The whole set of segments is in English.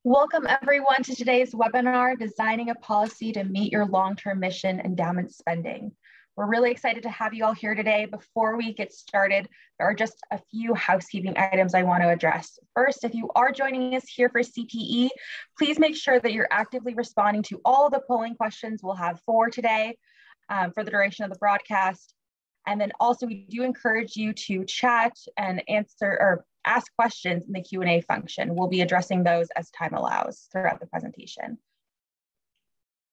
Welcome everyone to today's webinar, Designing a Policy to Meet Your Long-Term Mission Endowment Spending. We're really excited to have you all here today. Before we get started, there are just a few housekeeping items I want to address. First, if you are joining us here for CPE, please make sure that you're actively responding to all the polling questions we'll have for today for the duration of the broadcast. And then also we do encourage you to chat and answer or ask questions in the Q&A function. We'll be addressing those as time allows throughout the presentation.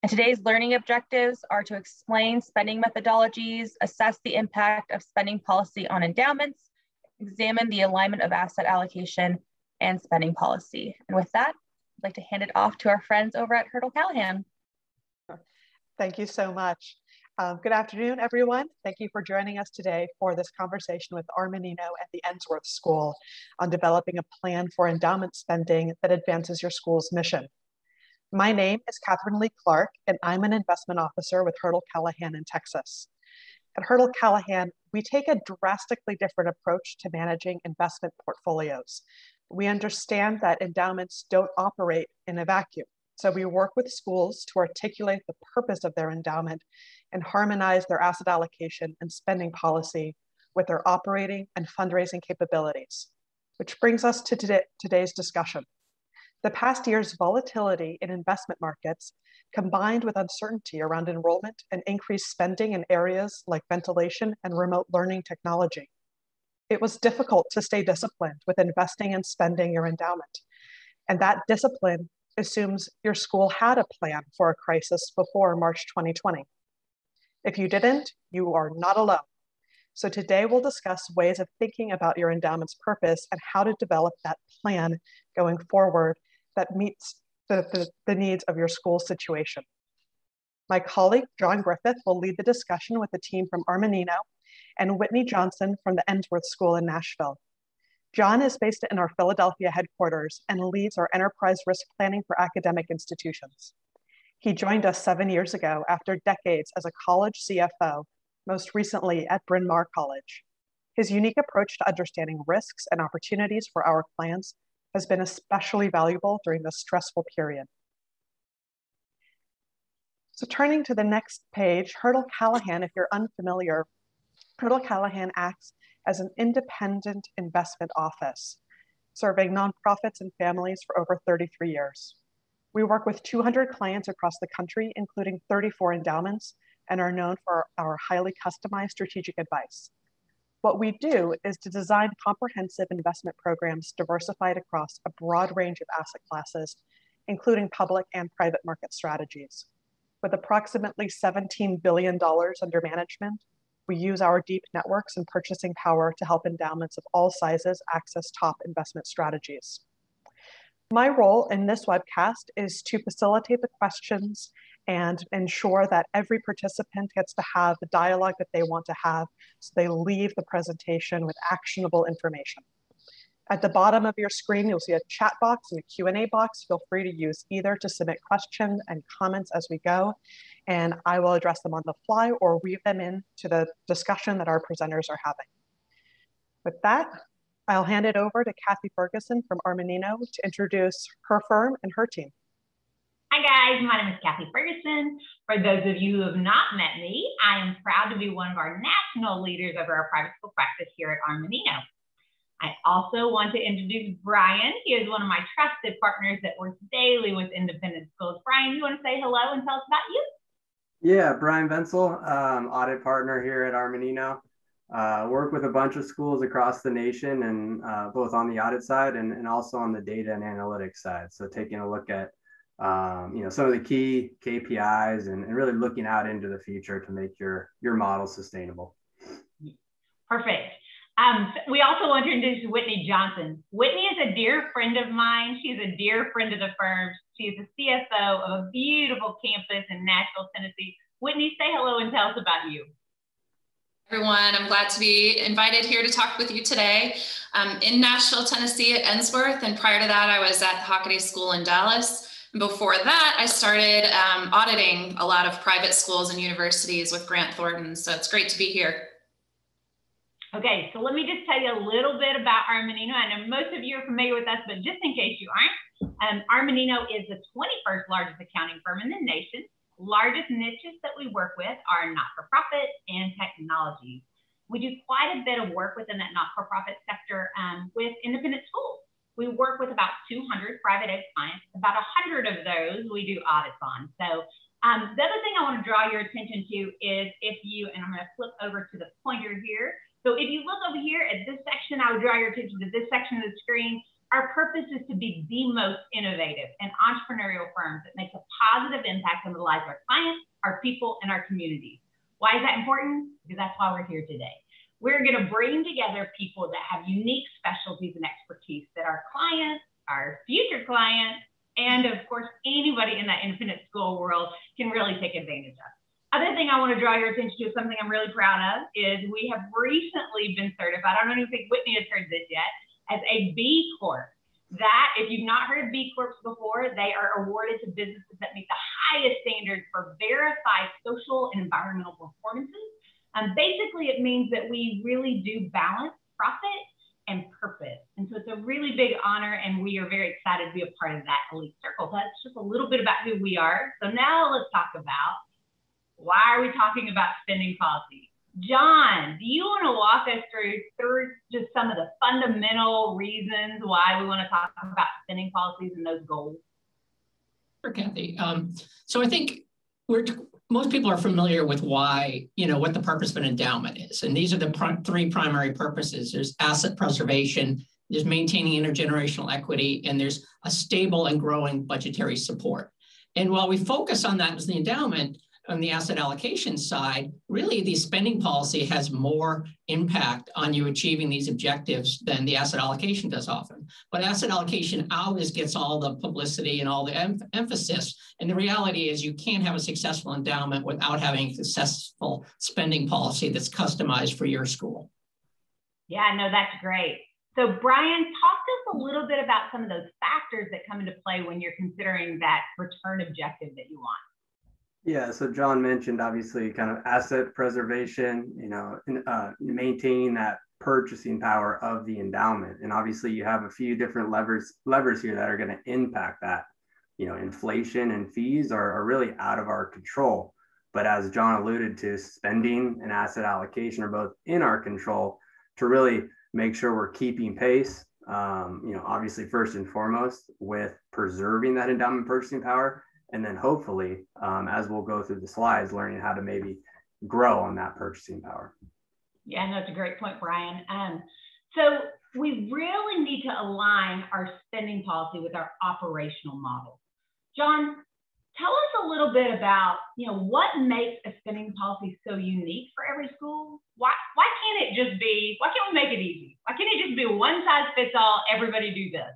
And today's learning objectives are to explain spending methodologies, assess the impact of spending policy on endowments, examine the alignment of asset allocation and spending policy. And with that, I'd like to hand it off to our friends over at Hurdle Callahan. Thank you so much. Good afternoon, everyone. Thank you for joining us today for this conversation with Armanino at the Ensworth School on developing a plan for endowment spending that advances your school's mission. My name is Catherine Lee Clark, and I'm an investment officer with Hurdle Callahan in Texas. At Hurdle Callahan, we take a drastically different approach to managing investment portfolios. We understand that endowments don't operate in a vacuum. So we work with schools to articulate the purpose of their endowment and harmonize their asset allocation and spending policy with their operating and fundraising capabilities, which brings us to today's discussion. The past year's volatility in investment markets, combined with uncertainty around enrollment and increased spending in areas like ventilation and remote learning technology. It was difficult to stay disciplined with investing and spending your endowment. And that discipline assumes your school had a plan for a crisis before March 2020. If you didn't, you are not alone. So today we'll discuss ways of thinking about your endowment's purpose and how to develop that plan going forward that meets the needs of your school situation. My colleague, John Griffith, will lead the discussion with the team from Armanino and Whitney Johnson from the Ensworth School in Nashville. John is based in our Philadelphia headquarters and leads our enterprise risk planning for academic institutions. He joined us 7 years ago after decades as a college CFO, most recently at Bryn Mawr College. His unique approach to understanding risks and opportunities for our plans has been especially valuable during this stressful period. So turning to the next page, Hurdle Callahan, if you're unfamiliar, Hurdle Callahan acts as an independent investment office, serving nonprofits and families for over 33 years. We work with 200 clients across the country, including 34 endowments, and are known for our highly customized strategic advice. What we do is to design comprehensive investment programs diversified across a broad range of asset classes, including public and private market strategies. With approximately $17 billion under management, we use our deep networks and purchasing power to help endowments of all sizes access top investment strategies. My role in this webcast is to facilitate the questions and ensure that every participant gets to have the dialogue that they want to have so they leave the presentation with actionable information. At the bottom of your screen, you'll see a chat box and a Q&A box. Feel free to use either to submit questions and comments as we go, and I will address them on the fly or weave them into the discussion that our presenters are having. With that, I'll hand it over to Kathy Ferguson from Armanino to introduce her firm and her team. Hi guys, my name is Kathy Ferguson. For those of you who have not met me, I am proud to be one of our national leaders over our private school practice here at Armanino. I also want to introduce Brian. He is one of my trusted partners that works daily with independent schools. Brian, you want to say hello and tell us about you? Yeah, Brian Venzel, audit partner here at Armanino. Work with a bunch of schools across the nation and both on the audit side and also on the data and analytics side. So taking a look at some of the key KPIs and really looking out into the future to make your model sustainable. Perfect. We also want to introduce Whitney Johnson. Whitney is a dear friend of mine. She's a dear friend of the firm. She is the CFO of a beautiful campus in Nashville, Tennessee. Whitney, say hello and tell us about you. Everyone, I'm glad to be invited here to talk with you today. In Nashville, Tennessee at Ensworth, and prior to that, I was at the Hockaday School in Dallas. Before that, I started auditing a lot of private schools and universities with Grant Thornton, so it's great to be here. Okay, so let me just tell you a little bit about Armanino. I know most of you are familiar with us, but just in case you aren't, Armanino is the 21st largest accounting firm in the nation. Largest niches that we work with are not-for-profit and technology. We do quite a bit of work within that not-for-profit sector with independent schools. We work with about 200 private ed clients. About 100 of those we do audits on. So the other thing I want to draw your attention to is if you, and I'm going to flip over to the pointer here. So if you look over here at this section, I would draw your attention to this section of the screen. Our purpose is to be the most innovative and entrepreneurial firm that makes a positive impact on the lives of our clients, our people, and our communities. Why is that important? Because that's why we're here today. We're going to bring together people that have unique specialties and expertise that our clients, our future clients, and of course, anybody in that independent school world can really take advantage of. Other thing I want to draw your attention to, something I'm really proud of, is we have recently been certified, I don't even think Whitney has heard this yet, as a B Corp. That, if you've not heard of B Corps before, they are awarded to businesses that meet the highest standards for verified social and environmental performances. Basically, it means that we really do balance profit and purpose. And so it's a really big honor, and we are very excited to be a part of that elite circle. So that's just a little bit about who we are. So now let's talk about, why are we talking about spending policy? John, do you want to walk us through just some of the fundamental reasons why we want to talk about spending policies and those goals? Sure, Kathy. So I think most people are familiar with why, what the purpose of an endowment is. And these are the three primary purposes. There's asset preservation, there's maintaining intergenerational equity, and there's a stable and growing budgetary support. And while we focus on that as the endowment, on the asset allocation side, really the spending policy has more impact on you achieving these objectives than the asset allocation does often. But asset allocation always gets all the publicity and all the emphasis. And the reality is you can't have a successful endowment without having a successful spending policy that's customized for your school. Yeah, no, that's great. So Brian, talk to us a little bit about some of those factors that come into play when you're considering that return objective that you want. Yeah, so John mentioned obviously kind of asset preservation, maintaining that purchasing power of the endowment. And obviously you have a few different levers here that are going to impact that. Inflation and fees are really out of our control. But as John alluded to, spending and asset allocation are both in our control to really make sure we're keeping pace, obviously first and foremost with preserving that endowment purchasing power. And then hopefully, as we'll go through the slides, learning how to maybe grow on that purchasing power. Yeah, no, that's a great point, Brian. So we really need to align our spending policy with our operational model. John, tell us a little bit about, what makes a spending policy so unique for every school? Why can't it just be, why can't we make it easy? Why can't it just be one size fits all, everybody do this?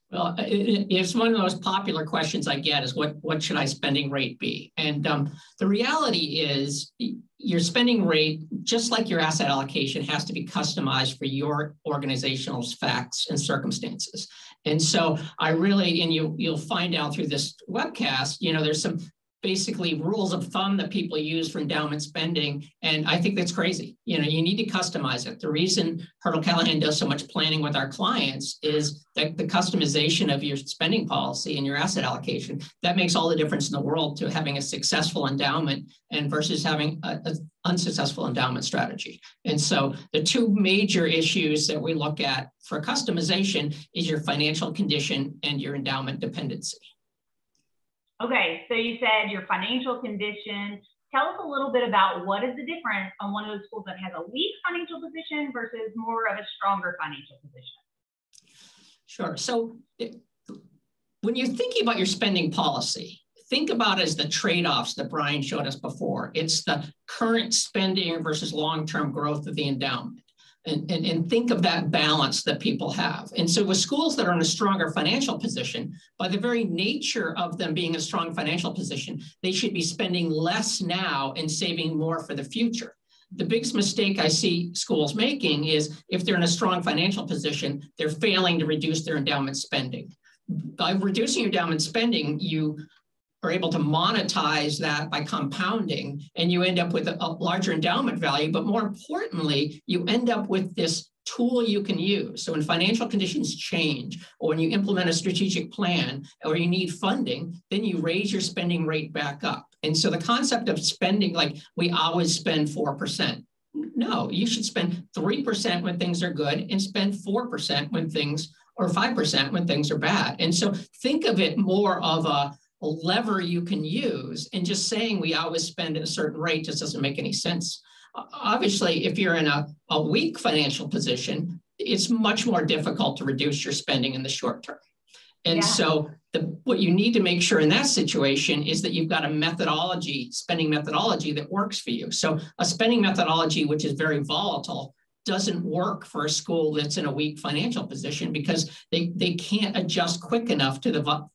Well, it's one of the most popular questions I get is what should my spending rate be? And the reality is your spending rate, just like your asset allocation, has to be customized for your organizational facts and circumstances. And so you'll find out through this webcast, there's some basically rules of thumb that people use for endowment spending. And I think that's crazy. You need to customize it. The reason Hurdle Callahan does so much planning with our clients is that the customization of your spending policy and your asset allocation, that makes all the difference in the world to having a successful endowment and versus having an unsuccessful endowment strategy. And so the two major issues that we look at for customization is your financial condition and your endowment dependency. Okay, so you said your financial condition. Tell us a little bit about what is the difference on one of those schools that has a weak financial position versus more of a stronger financial position. Sure. So when you're thinking about your spending policy, think about it as the trade-offs that Brian showed us before. It's the current spending versus long-term growth of the endowment. And think of that balance that people have. And so with schools that are in a stronger financial position, by the very nature of them being a strong financial position, they should be spending less now and saving more for the future. The biggest mistake I see schools making is if they're in a strong financial position, they're failing to reduce their endowment spending. By reducing your endowment spending, you are able to monetize that by compounding, and you end up with a larger endowment value. But more importantly, you end up with this tool you can use. So when financial conditions change, or when you implement a strategic plan, or you need funding, then you raise your spending rate back up. And so the concept of spending, like we always spend 4%. No, you should spend 3% when things are good and spend 4% when things, or 5% when things are bad. And so think of it more of a lever you can use, and just saying we always spend at a certain rate just doesn't make any sense. Obviously, if you're in a weak financial position, it's much more difficult to reduce your spending in the short term. And so what you need to make sure in that situation is that you've got a methodology, spending methodology that works for you. So a spending methodology, which is very volatile, doesn't work for a school that's in a weak financial position, because they can't adjust quick enough to the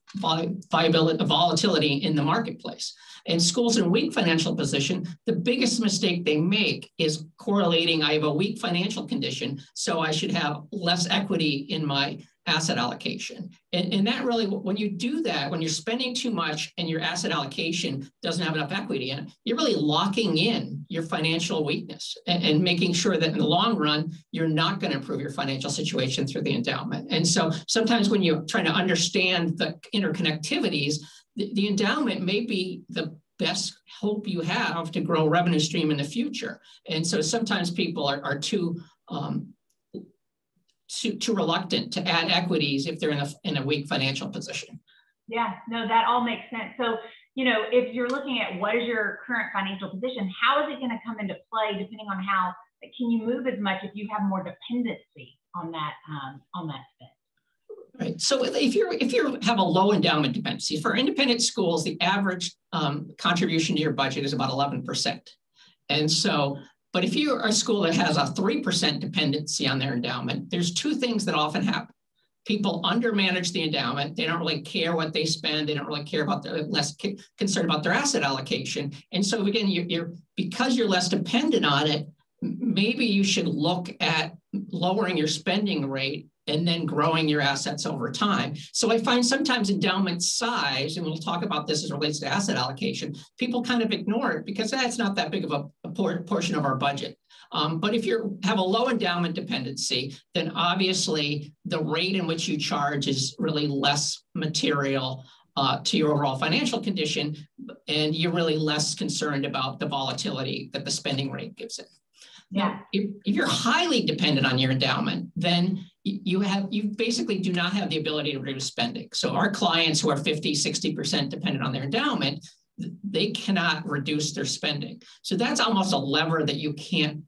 volatility in the marketplace. And schools in a weak financial position, the biggest mistake they make is correlating, I have a weak financial condition, so I should have less equity in my asset allocation. And that really, when you do that, when you're spending too much and your asset allocation doesn't have enough equity in it, you're really locking in your financial weakness and making sure that in the long run, you're not going to improve your financial situation through the endowment. And so sometimes when you're trying to understand the interconnectivities, the endowment may be the best hope you have to grow a revenue stream in the future. And so sometimes people are too reluctant to add equities if they're in a weak financial position. Yeah, no, that all makes sense. So, you know, if you're looking at what is your current financial position, how is it going to come into play depending on how, can you move as much if you have more dependency on that spend? Right. So if you have a low endowment dependency, for independent schools, the average contribution to your budget is about 11%. And so, but if you're a school that has a 3% dependency on their endowment, there's two things that often happen. People undermanage the endowment. They don't really care what they spend. They don't really care about their, less concerned about their asset allocation. And so again, because you're less dependent on it, maybe you should look at lowering your spending rate and then growing your assets over time. So I find sometimes endowment size, and we'll talk about this as it relates to asset allocation, people kind of ignore it because that's not that big of a portion of our budget. But if you have a low endowment dependency, then obviously the rate in which you charge is really less material to your overall financial condition, and you're really less concerned about the volatility that the spending rate gives it. Yeah. Now, if you're highly dependent on your endowment, then you basically do not have the ability to reduce spending. So our clients who are 50, 60% dependent on their endowment, they cannot reduce their spending. So that's almost a lever that you can't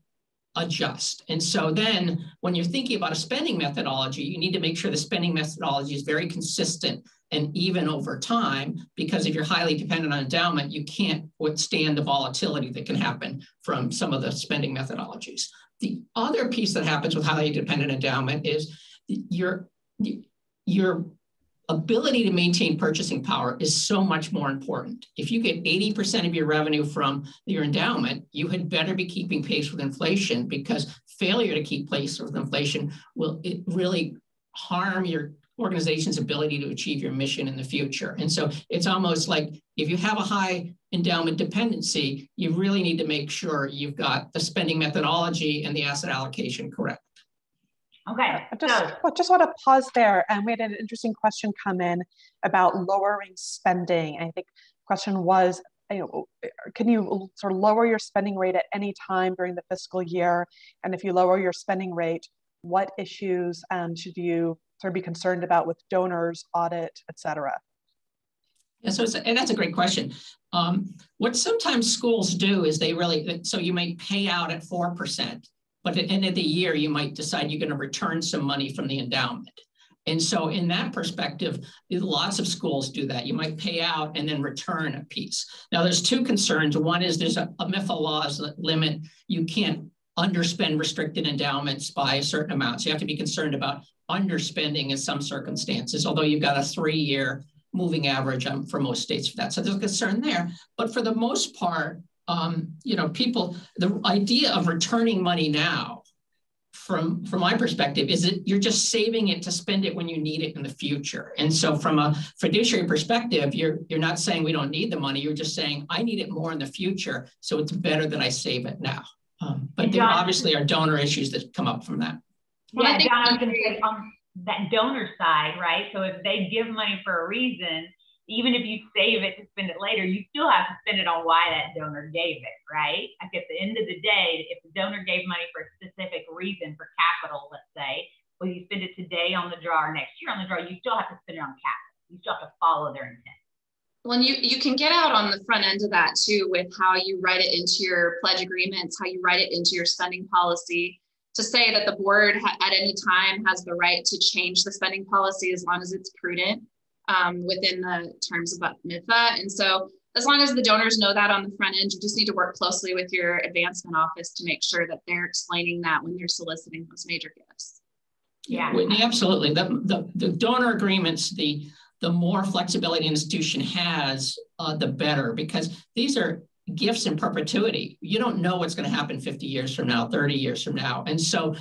adjust. And so then when you're thinking about a spending methodology, you need to make sure the spending methodology is very consistent and even over time, because if you're highly dependent on endowment, you can't withstand the volatility that can happen from some of the spending methodologies. The other piece that happens with highly dependent endowment is your ability to maintain purchasing power is so much more important. If you get 80% of your revenue from your endowment, you had better be keeping pace with inflation, because failure to keep pace with inflation will really harm your organization's ability to achieve your mission in the future. And so it's almost like if you have a high endowment dependency, you really need to make sure you've got the spending methodology and the asset allocation correct. Okay. I just want to pause there. And we had an interesting question come in about lowering spending. And I think the question was, can you sort of lower your spending rate at any time during the fiscal year? And if you lower your spending rate, what issues should you sort of be concerned about with donors, audit, et cetera? Yeah, and that's a great question. What sometimes schools do is so you might pay out at 4%, but at the end of the year, you might decide you're going to return some money from the endowment. And so in that perspective, lots of schools do that. You might pay out and then return a piece. Now, there's two concerns. One is there's a MIFA laws that limit, you can't underspend restricted endowments by a certain amount. So you have to be concerned about underspending in some circumstances, although you've got a 3-year moving average for most states for that. So there's a concern there. But for the most part, the idea of returning money now from my perspective, is that you're just saving it to spend it when you need it in the future. And so from a fiduciary perspective, you're not saying we don't need the money. You're just saying, I need it more in the future, so it's better that I save it now. But there obviously are donor issues that come up from that. Well, yeah, John, I was going to say on that donor side, right? So if they give money for a reason, even if you save it to spend it later, you still have to spend it on why that donor gave it, right? Like at the end of the day, if the donor gave money for a specific reason, for capital, let's say, well, you spend it today on the draw or next year on the draw, you still have to spend it on capital. You still have to follow their intent. Well, and you can get out on the front end of that too, with how you write it into your pledge agreements, how you write it into your spending policy, to say that the board at any time has the right to change the spending policy as long as it's prudent within the terms of MIFA. And so as long as the donors know that on the front end, you just need to work closely with your advancement office to make sure that they're explaining that when they're soliciting those major gifts. Yeah, Whitney, absolutely. The donor agreements, the more flexibility an institution has, the better, because these are gifts in perpetuity. You don't know what's going to happen 50 years from now, 30 years from now. And so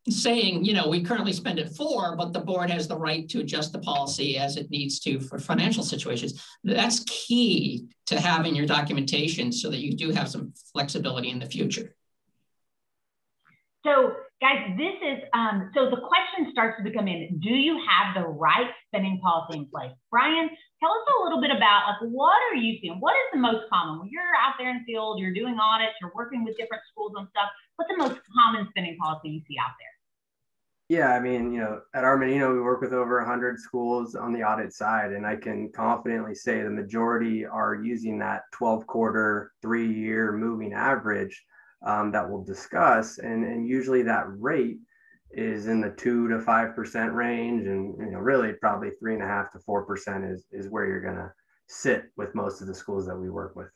saying, we currently spend it for, but the board has the right to adjust the policy as it needs to for financial situations. That's key to having your documentation so that you do have some flexibility in the future. So guys, this is, so the question starts to become in, do you have the right spending policy in place? Brian, tell us a little bit about, like, what are you seeing? What is the most common? When you're out there in the field, you're doing audits, you're working with different schools and stuff, what's the most common spending policy you see out there? Yeah, I mean, at Armanino, we work with over 100 schools on the audit side, and I can confidently say the majority are using that 12-quarter, 3-year moving average that we'll discuss. And usually that rate is in the 2 to 5% range. And, really probably 3.5 to 4% is where you're going to sit with most of the schools that we work with.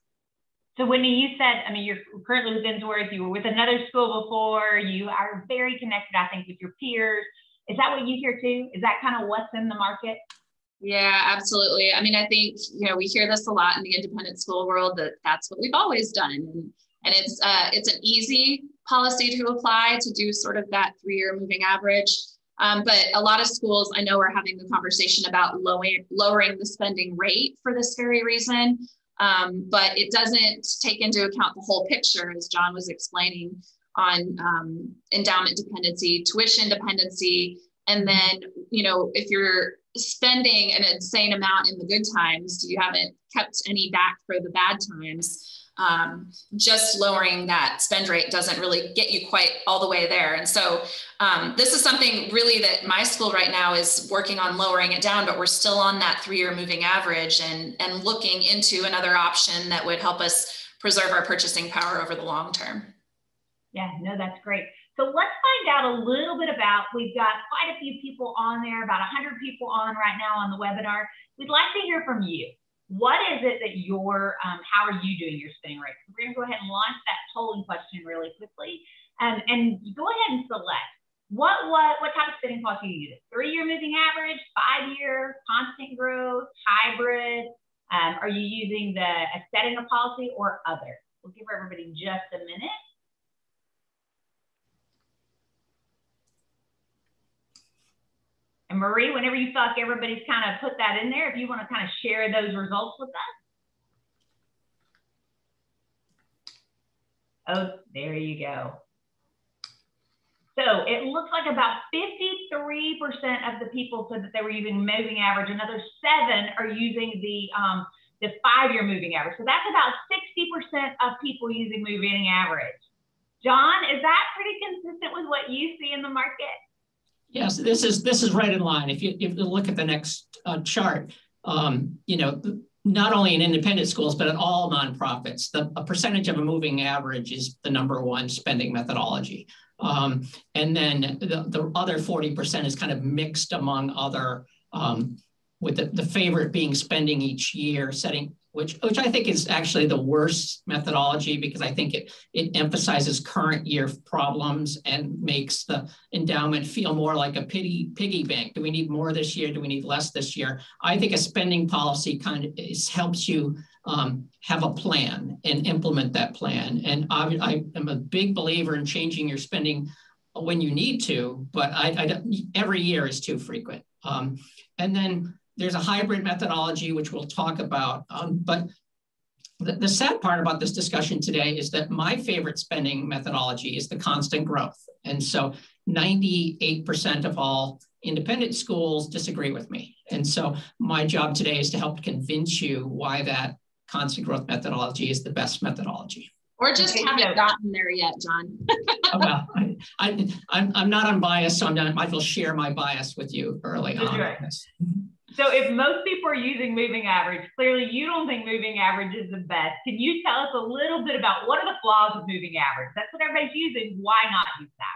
So Whitney, you said, I mean, you're currently with Ensworth, you were with another school before, you are very connected, I think, with your peers. Is that what you hear too? Is that kind of what's in the market? Yeah, absolutely. I mean, I think, we hear this a lot in the independent school world, that's what we've always done. And it's an easy policy to apply, to do sort of that 3-year moving average. But a lot of schools I know are having the conversation about lowering the spending rate for this very reason. But it doesn't take into account the whole picture, as John was explaining, on endowment dependency, tuition dependency. And then, if you're spending an insane amount in the good times, you haven't kept any back for the bad times. Just lowering that spend rate doesn't really get you quite all the way there. And so this is something really that my school right now is working on lowering it down, but we're still on that 3-year moving average and looking into another option that would help us preserve our purchasing power over the long term. Yeah, no, that's great. So let's find out a little bit about, we've got quite a few people on there, about 100 people on right now on the webinar. We'd like to hear from you. What is it that you're, how are you doing your spending rate? So we're gonna go ahead and launch that polling question really quickly. And go ahead and select what type of spending policy you use. 3-year moving average, 5-year, constant growth, hybrid. Are you using a setting of policy or other? We'll give everybody just a minute. And Marie, whenever you feel like everybody's kind of put that in there, if you want to kind of share those results with us. Oh, there you go. So it looks like about 53% of the people said that they were using moving average. Another 7 are using the 5-year moving average. So that's about 60% of people using moving average. John, is that pretty consistent with what you see in the market? Yes, this is right in line. If you look at the next chart, not only in independent schools, but in all nonprofits, a percentage of a moving average is the #1 spending methodology. And then the other 40% is kind of mixed among other, with the favorite being spending each year, setting, which I think is actually the worst methodology, because I think it emphasizes current year problems and makes the endowment feel more like a piggy bank. Do we need more this year? Do we need less this year? I think a spending policy kind of helps you have a plan and implement that plan. And I am a big believer in changing your spending when you need to, but every year is too frequent. And then there's a hybrid methodology, which we'll talk about. But the sad part about this discussion today is that my favorite spending methodology is the constant growth. And so 98% of all independent schools disagree with me. And so my job today is to help convince you why that constant growth methodology is the best methodology. Or just haven't gotten there yet, John. Well, I'm not unbiased, so I might as well share my bias with you early on. Right. So if most people are using moving average, clearly you don't think moving average is the best. Can you tell us a little bit about what are the flaws of moving average? That's what everybody's using. Why not use that?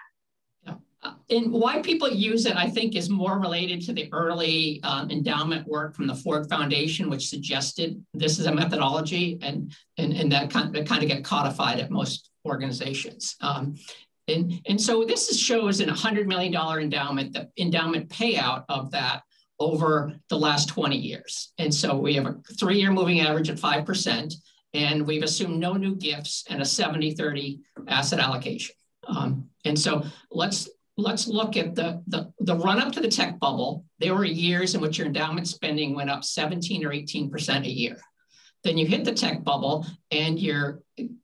And why people use it, I think, is more related to the early endowment work from the Ford Foundation, which suggested this is a methodology, and that kind of get codified at most organizations. And so this shows an $100 million endowment, the endowment payout of that over the last 20 years. And so we have a 3-year moving average at 5%, and we've assumed no new gifts and a 70-30 asset allocation. And so let's look at the run up to the tech bubble. There were years in which your endowment spending went up 17 or 18% a year. Then you hit the tech bubble and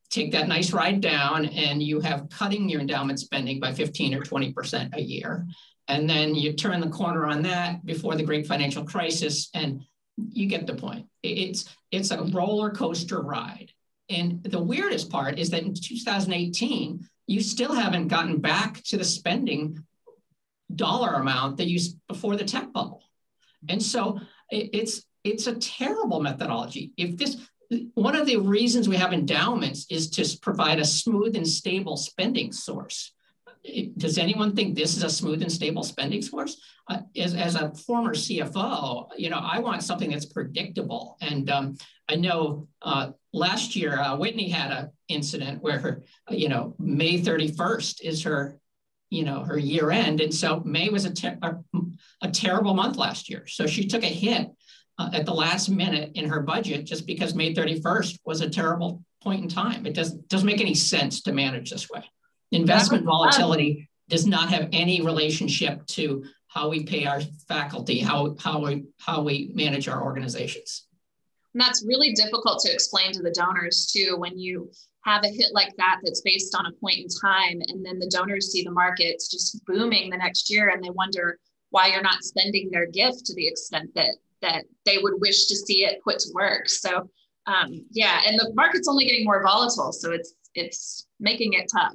take that nice ride down, and you have cutting your endowment spending by 15 or 20% a year. And then you turn the corner on that before the great financial crisis, and you get the point. It's a roller coaster ride. And the weirdest part is that in 2018, you still haven't gotten back to the spending dollar amount that you before the tech bubble. And so it's a terrible methodology. One of the reasons we have endowments is to provide a smooth and stable spending source. Does anyone think this is a smooth and stable spending source? As a former CFO, I want something that's predictable. And I know last year, Whitney had an incident where her, May 31st is her, her year end. And so May was a terrible month last year. So she took a hit at the last minute in her budget just because May 31st was a terrible point in time. It doesn't make any sense to manage this way. Investment volatility does not have any relationship to how we pay our faculty, how we manage our organizations. And that's really difficult to explain to the donors too, when you have a hit like that that's based on a point in time, and then the donors see the markets just booming the next year, and they wonder why you're not spending their gift to the extent that they would wish to see it put to work. So yeah, and the market's only getting more volatile, so it's making it tough.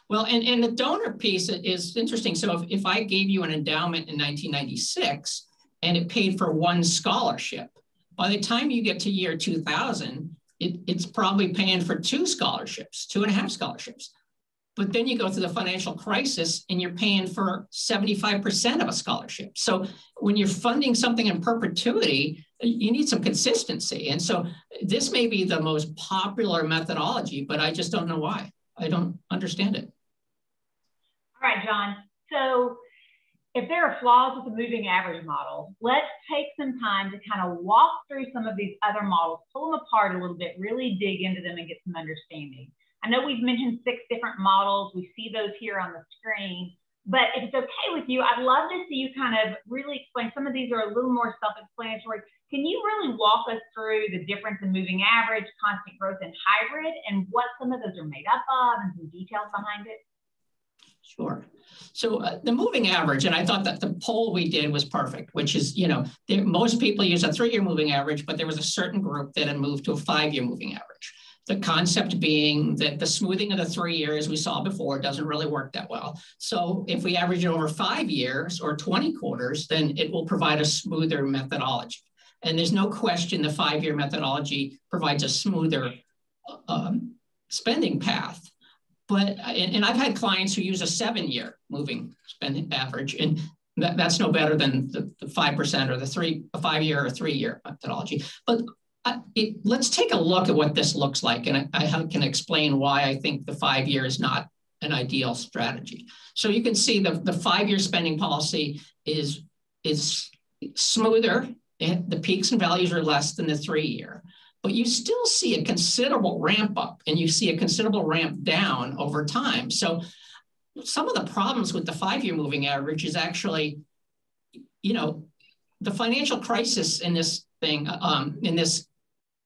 Well, and the donor piece is interesting. So if I gave you an endowment in 1996 and it paid for one scholarship, by the time you get to year 2000, it's probably paying for 2 scholarships, 2.5 scholarships. But then you go through the financial crisis and you're paying for 75% of a scholarship. So when you're funding something in perpetuity, you need some consistency. And so this may be the most popular methodology, but I just don't know why. I don't understand it. All right, John. So if there are flaws with the moving average model, let's take some time to kind of walk through some of these other models, pull them apart a little bit, really dig into them and get some understanding. I know we've mentioned 6 different models. We see those here on the screen, but if it's okay with you, I'd love to see you kind of really explain. Some of these are a little more self-explanatory. Can you really walk us through the difference in moving average, constant growth, and hybrid, and what some of those are made up of and some details behind it? Sure. So the moving average, and I thought that the poll we did was perfect, which is, most people use a 3-year moving average, but there was a certain group that had moved to a 5-year moving average. The concept being that the smoothing of the 3 years we saw before doesn't really work that well. So if we average it over 5 years or 20 quarters, then it will provide a smoother methodology. And there's no question the 5-year methodology provides a smoother spending path. But, and I've had clients who use a 7-year moving spending average, and that's no better than the 5% or a 5-year or 3-year methodology. But let's take a look at what this looks like, and I can explain why I think the 5-year is not an ideal strategy. So you can see the 5-year spending policy is smoother. The peaks and values are less than the 3-year. But you still see a considerable ramp up and you see a considerable ramp down over time. So some of the problems with the 5-year moving average is actually, the financial crisis in this thing,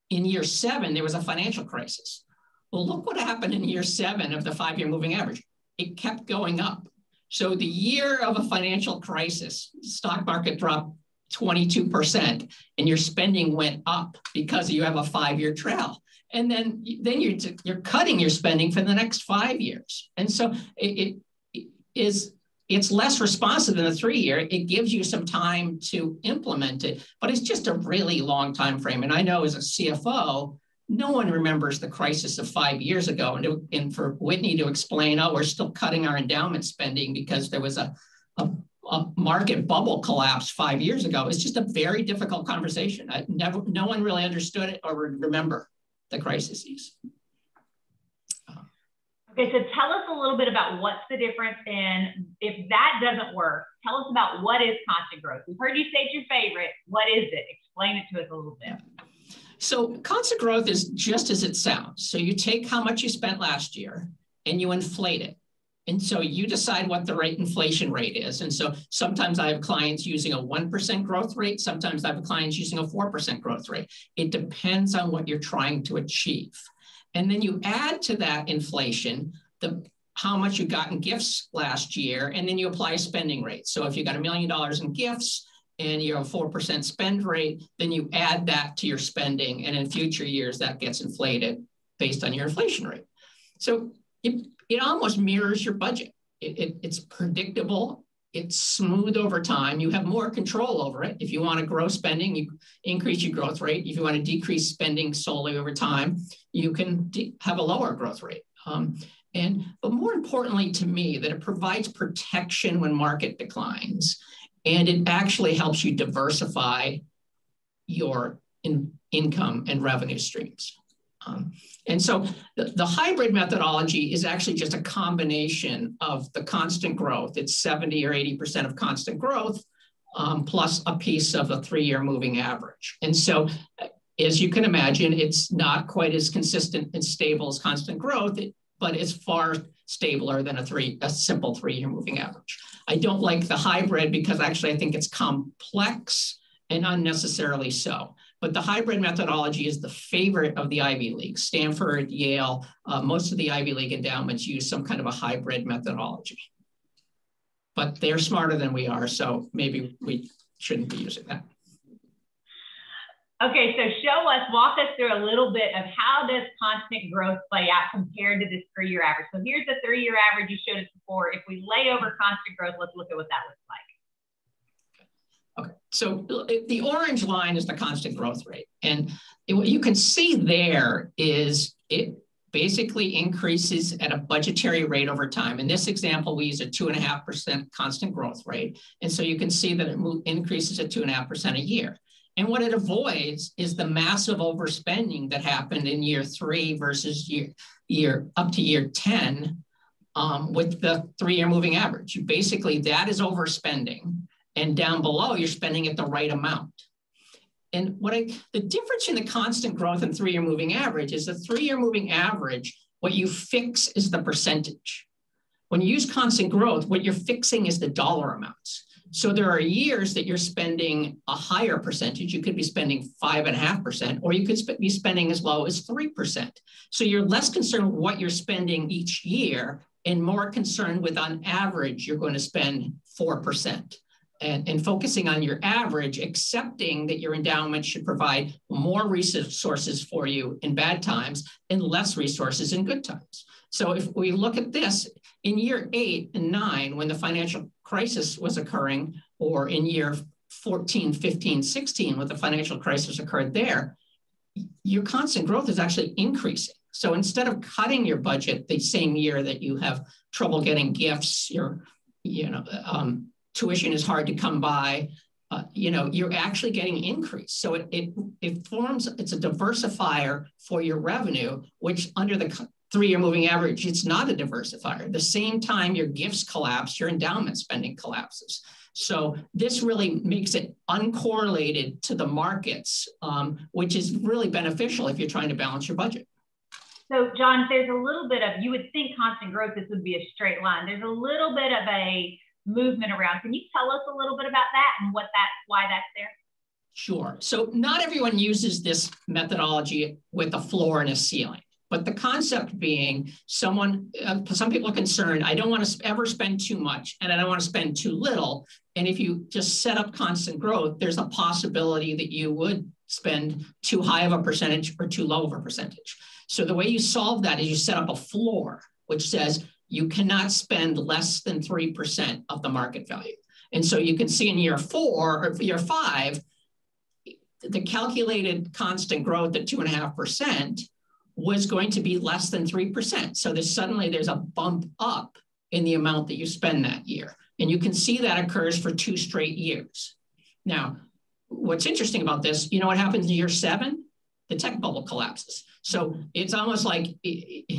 in year 7, there was a financial crisis. Well, look what happened in year 7 of the 5-year moving average. It kept going up. So the year of a financial crisis, stock market dropped 22% and your spending went up because you have a 5-year trail. And then you're cutting your spending for the next 5 years. And so it's less responsive than the 3-year. It gives you some time to implement it, but it's just a really long time frame. And I know as a CFO, no one remembers the crisis of 5 years ago. And for Whitney to explain, oh, we're still cutting our endowment spending because there was a market bubble collapse 5 years ago, it's just a very difficult conversation. No one really understood it or remember the crises. Okay, so tell us a little bit about what's the difference in, if that doesn't work, tell us about what is constant growth. We've heard you say it's your favorite. What is it? Explain it to us a little bit. So constant growth is just as it sounds. So you take how much you spent last year and you inflate it. And so you decide what the inflation rate is. And so sometimes I have clients using a 1% growth rate. Sometimes I have clients using a 4% growth rate. It depends on what you're trying to achieve. And then you add to that inflation how much you got in gifts last year, and then you apply a spending rate. So if you got $1 million in gifts and you have a 4% spend rate, then you add that to your spending. And in future years, that gets inflated based on your inflation rate. So it almost mirrors your budget. It's predictable. It's smooth over time. You have more control over it. If you want to grow spending, you increase your growth rate. If you want to decrease spending solely over time, you can have a lower growth rate. But more importantly to me, that it provides protection when market declines, and it actually helps you diversify your income and revenue streams. And so the hybrid methodology is actually just a combination of the constant growth. It's 70 or 80% of constant growth plus a piece of a 3-year moving average. And so as you can imagine, it's not quite as consistent and stable as constant growth, but it's far stabler than a simple 3-year moving average. I don't like the hybrid because actually I think it's complex and unnecessarily so. But the hybrid methodology is the favorite of the Ivy League. Stanford, Yale, most of the Ivy League endowments use some kind of a hybrid methodology. But they're smarter than we are, so maybe we shouldn't be using that. Okay, so walk us through a little bit of how does constant growth play out compared to this 3-year average. So here's the 3-year average you showed us before. If we lay over constant growth, let's look at what that looks like. Okay, so the orange line is the constant growth rate. And what you can see there is it basically increases at a budgetary rate over time. In this example, we use a 2.5% constant growth rate. And so you can see that it increases at 2.5% a year. And what it avoids is the massive overspending that happened in year 3 versus year up to year 10 with the 3-year moving average. Basically, that is overspending. And down below, you're spending at the right amount. And the difference in the constant growth and 3-year moving average is the 3-year moving average, what you fix is the percentage. When you use constant growth, what you're fixing is the dollar amounts. So there are years that you're spending a higher percentage. You could be spending 5.5%, or you could be spending as low as 3%. So you're less concerned with what you're spending each year and more concerned with, on average, you're going to spend 4%. And focusing on your average, accepting that your endowment should provide more resources for you in bad times and less resources in good times. So if we look at this, in year 8 and 9, when the financial crisis was occurring, or in year 14, 15, 16, when the financial crisis occurred there, your constant growth is actually increasing. So instead of cutting your budget the same year that you have trouble getting gifts, tuition is hard to come by, you're actually getting increase. So it's a diversifier for your revenue, which under the 3-year moving average, it's not a diversifier. At the same time your gifts collapse, your endowment spending collapses. So this really makes it uncorrelated to the markets, which is really beneficial if you're trying to balance your budget. So John, there's a little bit of, you would think constant growth, this would be a straight line. There's a little bit of a movement around. Can you tell us a little bit about that and why that's there? Sure. So not everyone uses this methodology with a floor and a ceiling, but the concept being some people are concerned, I don't want to ever spend too much and I don't want to spend too little. And if you just set up constant growth, there's a possibility that you would spend too high of a percentage or too low of a percentage. So the way you solve that is you set up a floor, which says you cannot spend less than 3% of the market value. And so you can see in year 4 or year 5, the calculated constant growth at 2.5% was going to be less than 3%. So there's a bump up in the amount that you spend that year. And you can see that occurs for 2 straight years. Now, what's interesting about this, you know what happens in year 7? The tech bubble collapses. So it's almost like, as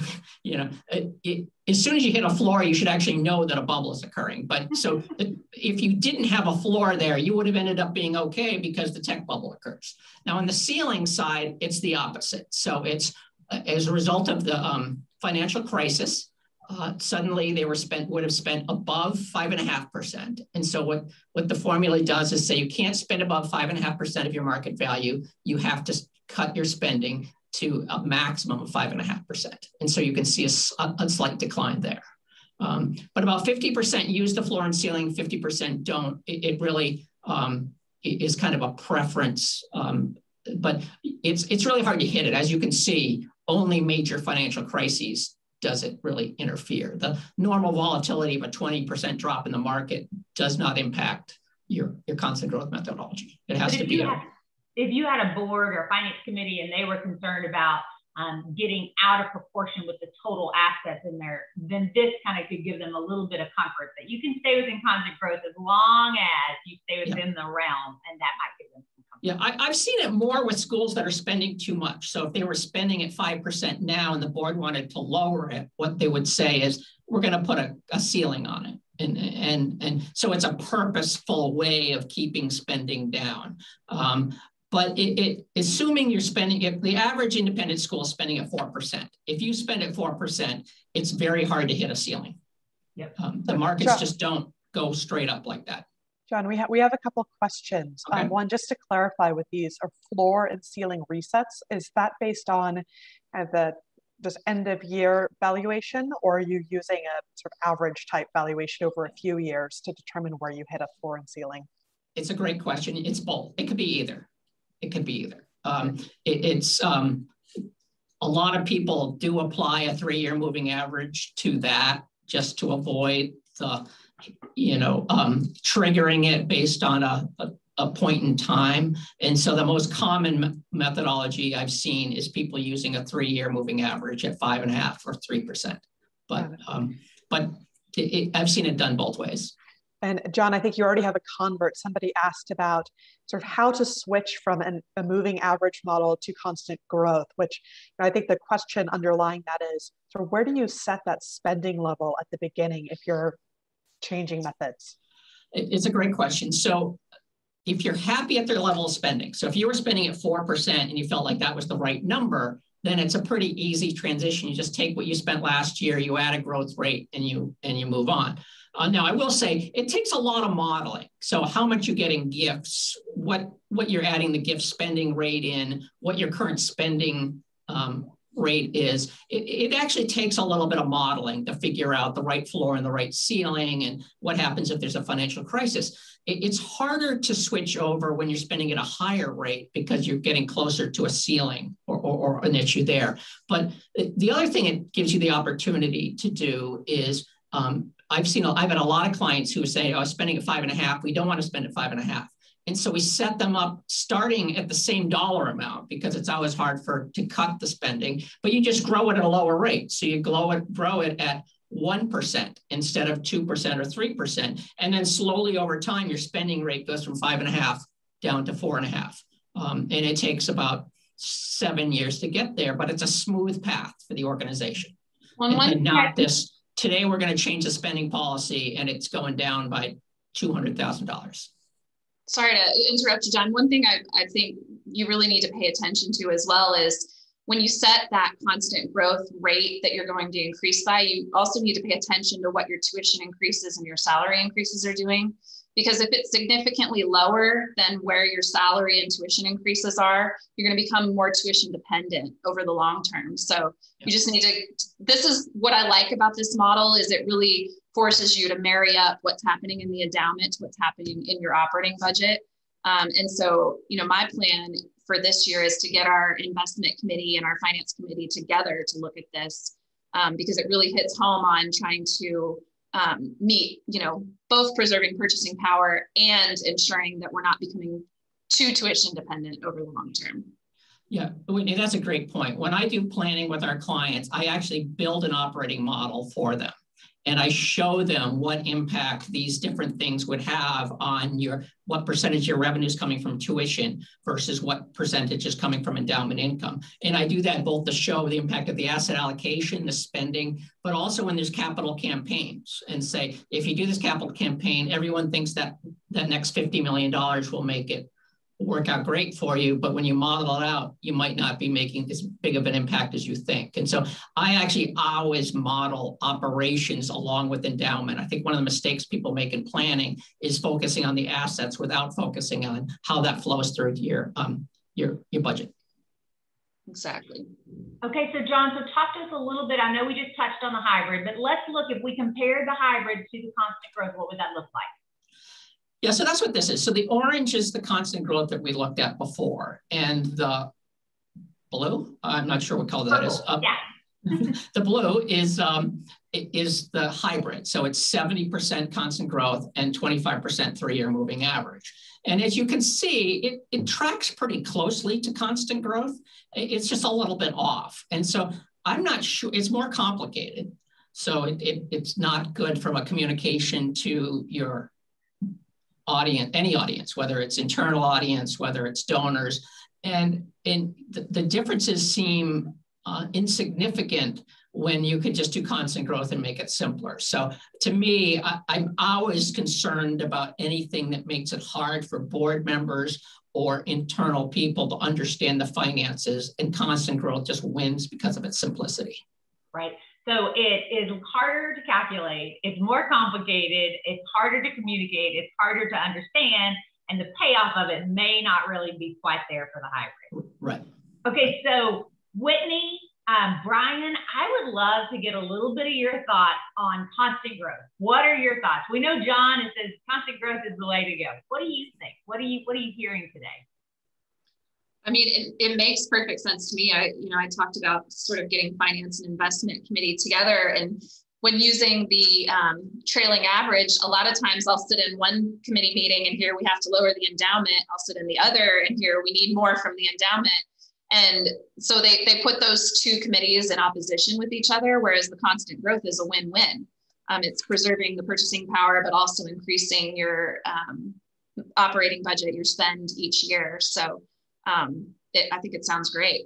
soon as you hit a floor, you should actually know that a bubble is occurring. But so if you didn't have a floor there, you would have ended up being okay because the tech bubble occurs. Now on the ceiling side, it's the opposite. So it's as a result of the financial crisis, suddenly they would have spent above 5.5%. And so what the formula does is say you can't spend above 5.5% of your market value. You have to cut your spending to a maximum of 5.5%. And so you can see a slight decline there. But about 50% use the floor and ceiling, 50% don't. It really is kind of a preference, but it's really hard to hit it. As you can see, only major financial crises does it really interfere. The normal volatility of a 20% drop in the market does not impact your constant growth methodology. It has to be if you had a board or finance committee and they were concerned about getting out of proportion with the total assets in there, then this kind of could give them a little bit of comfort that you can stay within constant growth as long as you stay within the realm, and that might give them some comfort. Yeah, I've seen it more with schools that are spending too much. So if they were spending at 5% now and the board wanted to lower it, what they would say is, we're going to put a ceiling on it. And so it's a purposeful way of keeping spending down. But assuming you're spending, if the average independent school is spending at 4%, if you spend at 4%, it's very hard to hit a ceiling. Yep. The markets just don't go straight up like that. John, we have a couple of questions. Okay. One, just to clarify with these, are floor and ceiling resets, is that based on this end of year valuation, or are you using a sort of average type valuation over a few years to determine where you hit a floor and ceiling? It's a great question. It's both. It could be either. It could be either. A lot of people do apply a 3-year moving average to that just to avoid the, triggering it based on a point in time. And so the most common methodology I've seen is people using a 3-year moving average at 5.5 or 3%. But I've seen it done both ways. And John, I think you already have a convert. Somebody asked about sort of how to switch from a moving average model to constant growth, which I think the question underlying that is, sort of where do you set that spending level at the beginning if you're changing methods? It's a great question. So if you're happy at their level of spending, so if you were spending at 4% and you felt like that was the right number, then it's a pretty easy transition. You just take what you spent last year, you add a growth rate, and you move on. Now, I will say it takes a lot of modeling. So how much you get in gifts, what you're adding the gift spending rate in, what your current spending rate is. It actually takes a little bit of modeling to figure out the right floor and the right ceiling and what happens if there's a financial crisis. It's harder to switch over when you're spending at a higher rate because you're getting closer to a ceiling or an issue there. But the other thing it gives you the opportunity to do is I've had a lot of clients who say, oh, spending at 5.5, we don't want to spend at 5.5. And so we set them up starting at the same dollar amount because it's always hard to cut the spending, but you just grow it at a lower rate. So you grow it at 1% instead of 2% or 3. And then slowly over time, your spending rate goes from 5.5 down to 4.5. And it takes about 7 years to get there, but it's a smooth path for the organization. And not this, today we're going to change the spending policy and it's going down by $200,000. Sorry to interrupt you, John. One thing I think you really need to pay attention to as well is when you set that constant growth rate that you're going to increase by, you also need to pay attention to what your tuition increases and your salary increases are doing. Because if it's significantly lower than where your salary and tuition increases are, you're going to become more tuition dependent over the long term. So you just need to, this is what I like about this model, is it really forces you to marry up what's happening in the endowment to what's happening in your operating budget. And so, my plan for this year is to get our investment committee and our finance committee together to look at this, because it really hits home on trying to meet, both preserving purchasing power and ensuring that we're not becoming too tuition dependent over the long term. Yeah, Whitney, that's a great point. When I do planning with our clients, I actually build an operating model for them. And I show them what impact these different things would have on what percentage of your revenue is coming from tuition versus what percentage is coming from endowment income. And I do that both to show the impact of the asset allocation, the spending, but also when there's capital campaigns, and say, if you do this capital campaign, everyone thinks that that next $50 million will make it work out great for you, but when you model it out, you might not be making as big of an impact as you think. And so I actually always model operations along with endowment. I think one of the mistakes people make in planning is focusing on the assets without focusing on how that flows through to your budget. Exactly. Okay, so John, so talk to us a little bit. I know we just touched on the hybrid, but let's look, if we compare the hybrid to the constant growth, what would that look like? Yeah, so that's what this is. So the orange is the constant growth that we looked at before. And the blue, I'm not sure what color that is. The blue is the hybrid. So it's 70% constant growth and 25% 3-year moving average. And as you can see, it tracks pretty closely to constant growth. It's just a little bit off. And so I'm not sure, it's more complicated. So it's not good from a communication to your audience, any audience, whether it's internal audience, whether it's donors, and the differences seem insignificant when you could just do constant growth and make it simpler. So to me, I'm always concerned about anything that makes it hard for board members or internal people to understand the finances, and constant growth just wins because of its simplicity. Right. So it is harder to calculate, it's more complicated, it's harder to communicate, it's harder to understand, and the payoff of it may not really be quite there for the hybrid. Right. Okay, so Whitney, Brian, I would love to get a little bit of your thoughts on constant growth. What are your thoughts? We know John says constant growth is the way to go. What do you think? What are you hearing today? I mean, it makes perfect sense to me. I talked about sort of getting finance and investment committee together, and when using the trailing average, a lot of times I'll sit in one committee meeting and here we have to lower the endowment. I'll sit in the other and here we need more from the endowment. And so they put those two committees in opposition with each other, whereas the constant growth is a win-win. It's preserving the purchasing power, but also increasing your operating budget, your spend each year. So I think it sounds great.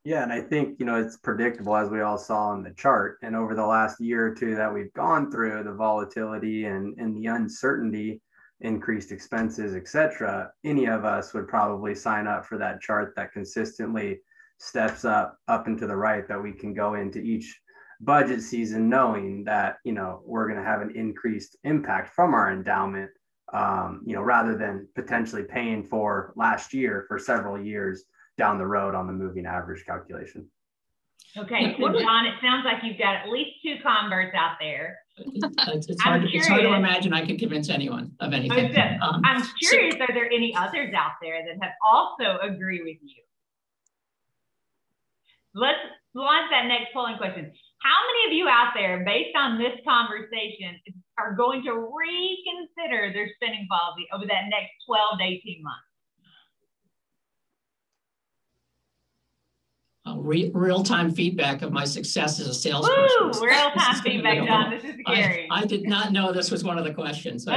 Yeah, and I think, it's predictable, as we all saw on the chart. And over the last year or two that we've gone through, the volatility and the uncertainty, increased expenses, et cetera, any of us would probably sign up for that chart that consistently steps up and to the right, that we can go into each budget season knowing that, we're going to have an increased impact from our endowment, rather than potentially paying for last year for several years down the road on the moving average calculation. Okay, so John, it sounds like you've got at least 2 converts out there. It's hard to imagine I could convince anyone of anything. I'm curious, are there any others out there that have also agree with you? Let's launch that next polling question. How many of you out there, based on this conversation, are going to reconsider their spending policy over that next 12 to 18 months? Real-time feedback of my success as a salesperson. Woo! Real-time feedback, John. This is scary. I did not know this was one of the questions. This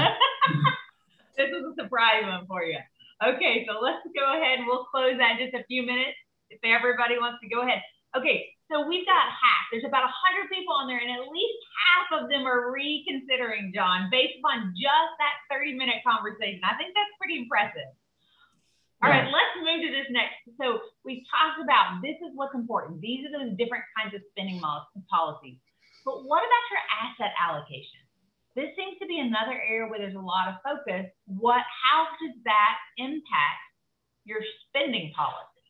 is a surprise one for you. Okay, so let's go ahead and we'll close that in just a few minutes if everybody wants to go ahead. Okay, so we've got half. There's about 100 people on there, and at least half of them are reconsidering, John, based upon just that 30-minute conversation. I think that's pretty impressive. All right, let's move to this next. So we've talked about this is what's important. These are those different kinds of spending policies. But what about your asset allocation? This seems to be another area where there's a lot of focus. How does that impact your spending policy?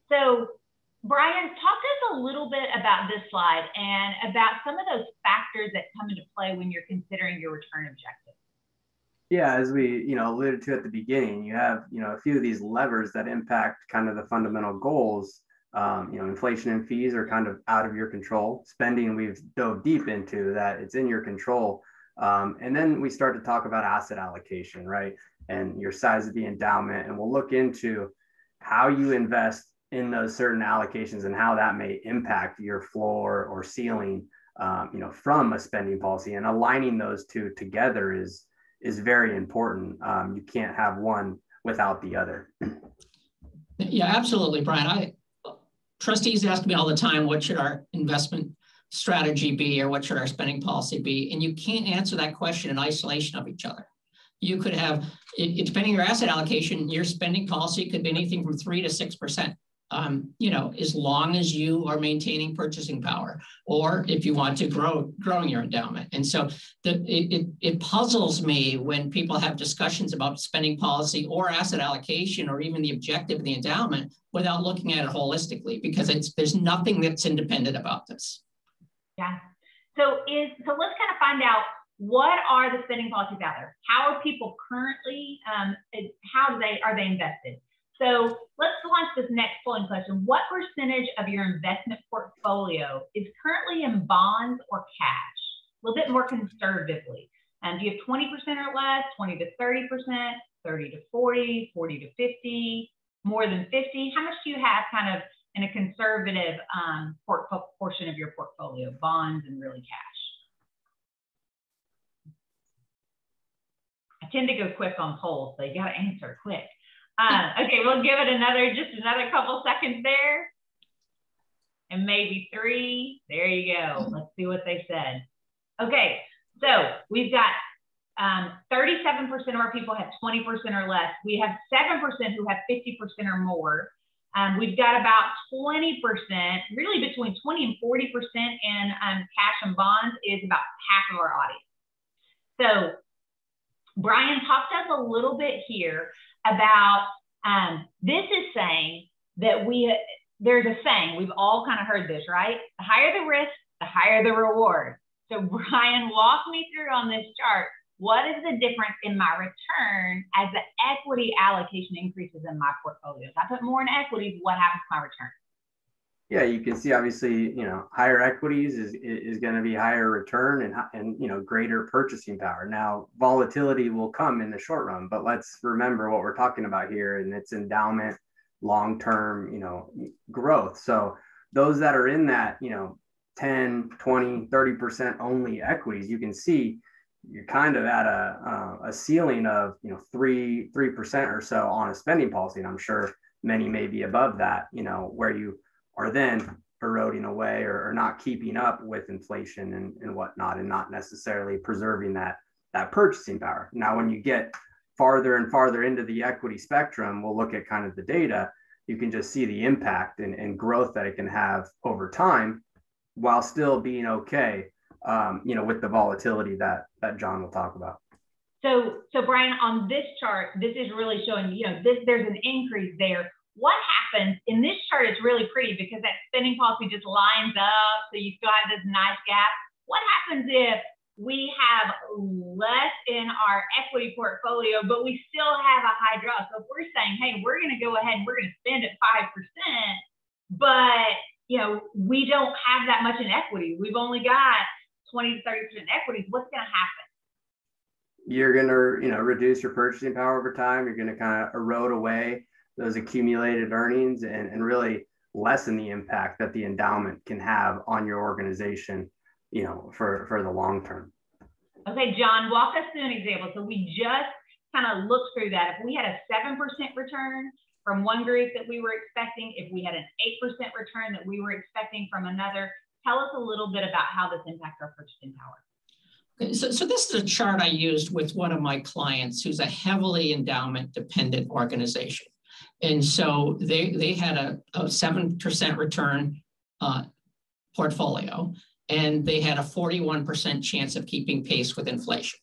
So Brian, talk to us a little bit about this slide and about some of those factors that come into play when you're considering your return objectives. Yeah, as we alluded to at the beginning, you have a few of these levers that impact kind of the fundamental goals. Inflation and fees are kind of out of your control. Spending, we've dove deep into that; it's in your control. And then we start to talk about asset allocation, right? And your size of the endowment, and we'll look into how you invest in those certain allocations and how that may impact your floor or ceiling, from a spending policy. And aligning those two together is very important. You can't have one without the other. Yeah, absolutely, Brian. Trustees ask me all the time, what should our investment strategy be, or what should our spending policy be? And you can't answer that question in isolation of each other. You could have, depending on your asset allocation, your spending policy could be anything from 3 to 6%. As long as you are maintaining purchasing power, or if you want to growing your endowment. And so it puzzles me when people have discussions about spending policy or asset allocation, or even the objective of the endowment, without looking at it holistically, because there's nothing that's independent about this. Yeah. So let's kind of find out, what are the spending policies out there? How are people currently, are they invested? So let's launch this next polling question. What percentage of your investment portfolio is currently in bonds or cash? A little bit more conservatively. Do you have 20% or less, 20 to 30%, 30 to 40, 40 to 50, more than 50? How much do you have kind of in a conservative portion of your portfolio, bonds and really cash? I tend to go quick on polls, so you got to answer quick. Okay, we'll give it just another couple seconds there. And maybe 3. There you go. Let's see what they said. Okay, so we've got 37% of our people have 20% or less. We have 7% who have 50% or more. We've got about 20%, really between 20 and 40% in cash and bonds is about half of our audience. So Brian, talk to us a little bit here about, this is saying that there's a saying, we've all kind of heard this, right? The higher the risk, the higher the reward. So Brian, walk me through on this chart, what is the difference in my return as the equity allocation increases in my portfolio? If I put more in equities, what happens to my return? Yeah, you can see obviously, higher equities is going to be higher return and greater purchasing power. Now, volatility will come in the short run, but let's remember what we're talking about here, and it's endowment, long-term, growth. So those that are in that, 10, 20, 30% only equities, you can see you're kind of at a ceiling of, 3% or so on a spending policy. And I'm sure many may be above that, where you are then eroding away or not keeping up with inflation and whatnot, and not necessarily preserving that purchasing power. Now, when you get farther and farther into the equity spectrum, we'll look at kind of the data, you can just see the impact and growth that it can have over time while still being okay, with the volatility that John will talk about. So Brian, on this chart, this is really showing, there's an increase there. What happens in this chart is really pretty because that spending policy just lines up. So you still have this nice gap. What happens if we have less in our equity portfolio, but we still have a high draw? So if we're saying, hey, we're going to go ahead and we're going to spend at 5%, but we don't have that much in equity. We've only got 20 to 30% equities. What's going to happen? You're going to, reduce your purchasing power over time. You're going to kind of erode away those accumulated earnings and really lessen the impact that the endowment can have on your organization, for the long term. Okay, John, walk us through an example. So we just kind of looked through that. If we had a 7% return from one group that we were expecting, if we had an 8% return that we were expecting from another, tell us a little bit about how this impacts our purchasing power. So this is a chart I used with one of my clients who's a heavily endowment dependent organization. And so they had a 7% return portfolio, and they had a 41% chance of keeping pace with inflation.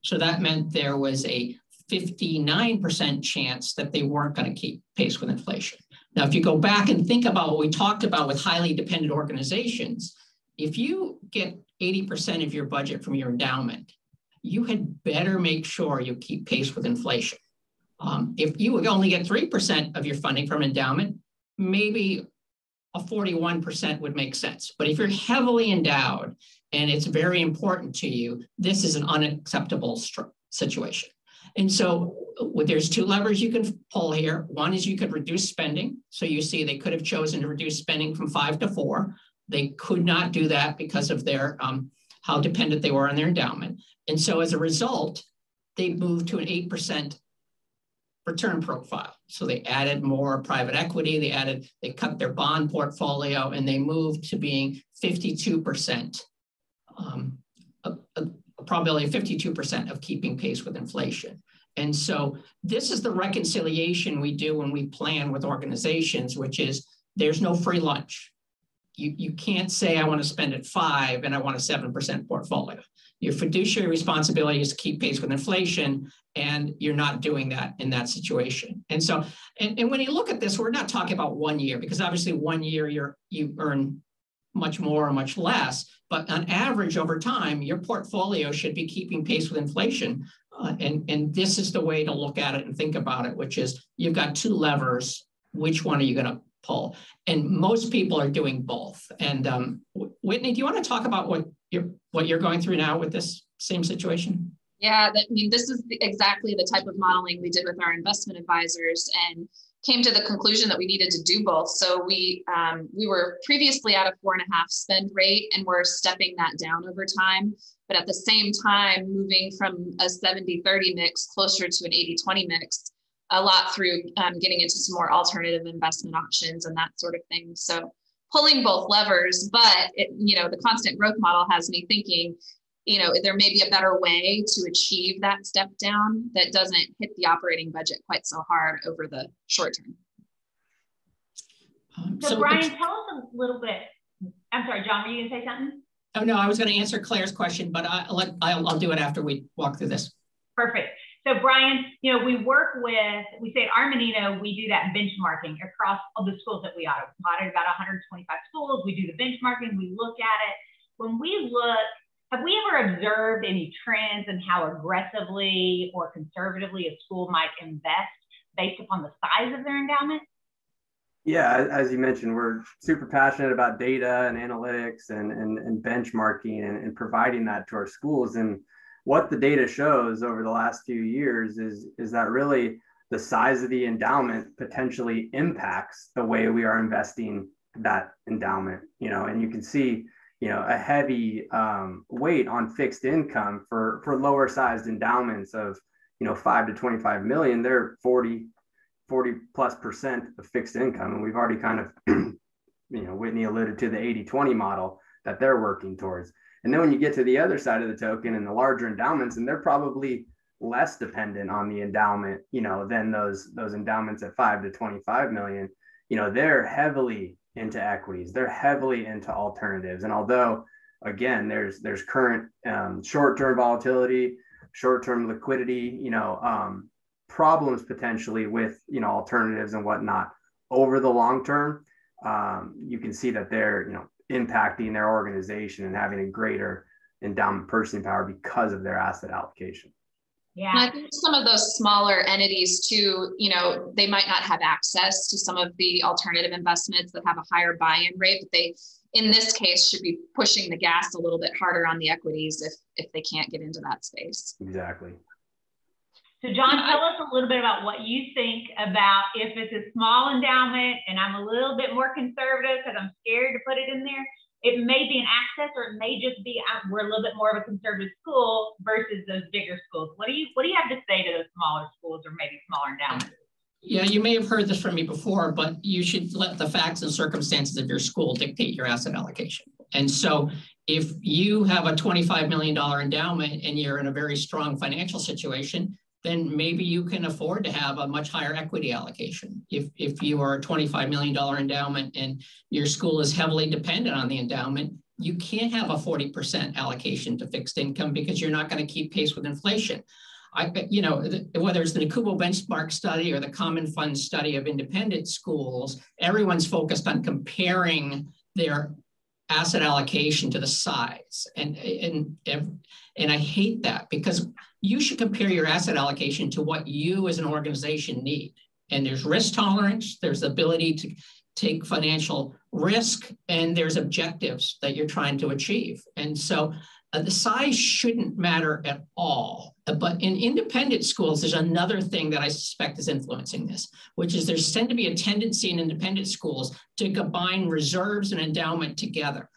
So that meant there was a 59% chance that they weren't going to keep pace with inflation. Now, if you go back and think about what we talked about with highly dependent organizations, if you get 80% of your budget from your endowment, you had better make sure you keep pace with inflation. If you would only get 3% of your funding from endowment, maybe a 41% would make sense. But if you're heavily endowed and it's very important to you, this is an unacceptable situation. And so there's two levers you can pull here. One is you could reduce spending. So you see they could have chosen to reduce spending from 5 to 4. They could not do that because of their how dependent they were on their endowment. And so as a result, they moved to an 8% return profile. So they added more private equity, they cut their bond portfolio, and they moved to being 52%, a probability of 52% of keeping pace with inflation. And so this is the reconciliation we do when we plan with organizations, which is there's no free lunch. You can't say I want to spend at 5 and I want a 7% portfolio. Your fiduciary responsibility is to keep pace with inflation, and you're not doing that in that situation. And so, and when you look at this, we're not talking about 1 year, because obviously 1 year you earn much more or much less, but on average over time, your portfolio should be keeping pace with inflation. And this is the way to look at it and think about it, which is you've got two levers. Which one are you going to pull? And most people are doing both. And Whitney, do you want to talk about what you're going through now with this same situation? Yeah, I mean, this is exactly the type of modeling we did with our investment advisors, and came to the conclusion that we needed to do both. So we were previously at a 4.5 spend rate, and we're stepping that down over time. But at the same time, moving from a 70-30 mix closer to an 80-20 mix, a lot through getting into some more alternative investment options and that sort of thing. So pulling both levers, but the constant growth model has me thinking, there may be a better way to achieve that step down that doesn't hit the operating budget quite so hard over the short term. So Brian, tell us a little bit. I'm sorry, John, were you going to say something? Oh, no, I was going to answer Claire's question, but I'll do it after we walk through this. Perfect. So Brian, we say at Armanino, we do that benchmarking across all the schools that we audit. We audit about 125 schools. We do the benchmarking, we look at it. When we look, have we ever observed any trends in how aggressively or conservatively a school might invest based upon the size of their endowment? Yeah, as you mentioned, we're super passionate about data and analytics and benchmarking and providing that to our schools. And what the data shows over the last few years is that really the size of the endowment potentially impacts the way we are investing that endowment, and you can see, a heavy weight on fixed income for lower sized endowments of, 5 to 25 million, they're 40+% of fixed income. And we've already kind of, Whitney alluded to the 80-20 model that they're working towards. And then when you get to the other side of the token and the larger endowments, and they're probably less dependent on the endowment, than those endowments at 5 to 25 million, they're heavily into equities, they're heavily into alternatives. And although, again, there's current short-term volatility, short-term liquidity, problems potentially with, alternatives and whatnot over the long term, you can see that they're, impacting their organization and having a greater endowment purchasing power because of their asset allocation. Yeah, and I think some of those smaller entities too, they might not have access to some of the alternative investments that have a higher buy-in rate, but they, in this case, should be pushing the gas a little bit harder on the equities if they can't get into that space. Exactly. So John, tell us a little bit about what you think about if it's a small endowment and I'm a little bit more conservative because I'm scared to put it in there. It may be an access, or it may just be we're a little bit more of a conservative school versus those bigger schools. What do you have to say to those smaller schools or maybe smaller endowments? Yeah, you may have heard this from me before, but you should let the facts and circumstances of your school dictate your asset allocation. And so if you have a $25 million endowment and you're in a very strong financial situation, then maybe you can afford to have a much higher equity allocation. If you are a $25 million endowment and your school is heavily dependent on the endowment, you can't have a 40% allocation to fixed income because you're not going to keep pace with inflation. Whether it's the NACUBO benchmark study or the Common Fund study of independent schools, everyone's focused on comparing their asset allocation to the size. And I hate that, because you should compare your asset allocation to what you as an organization need. And there's risk tolerance, there's the ability to take financial risk, and there's objectives that you're trying to achieve. And so the size shouldn't matter at all. But in independent schools, there's another thing that I suspect is influencing this, which is there's tend to be a tendency in independent schools to combine reserves and endowment together.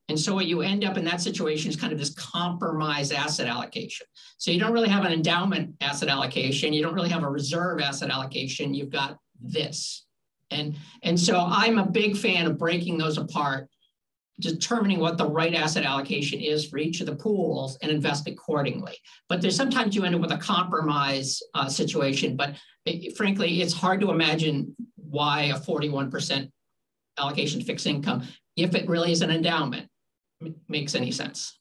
And so what you end up in that situation is kind of this compromised asset allocation. So you don't really have an endowment asset allocation. You don't really have a reserve asset allocation. You've got this. And so I'm a big fan of breaking those apart, determining what the right asset allocation is for each of the pools and invest accordingly. But there's sometimes you end up with a compromise situation, but frankly, it's hard to imagine why a 41% allocation to fixed income, if it really is an endowment, makes any sense.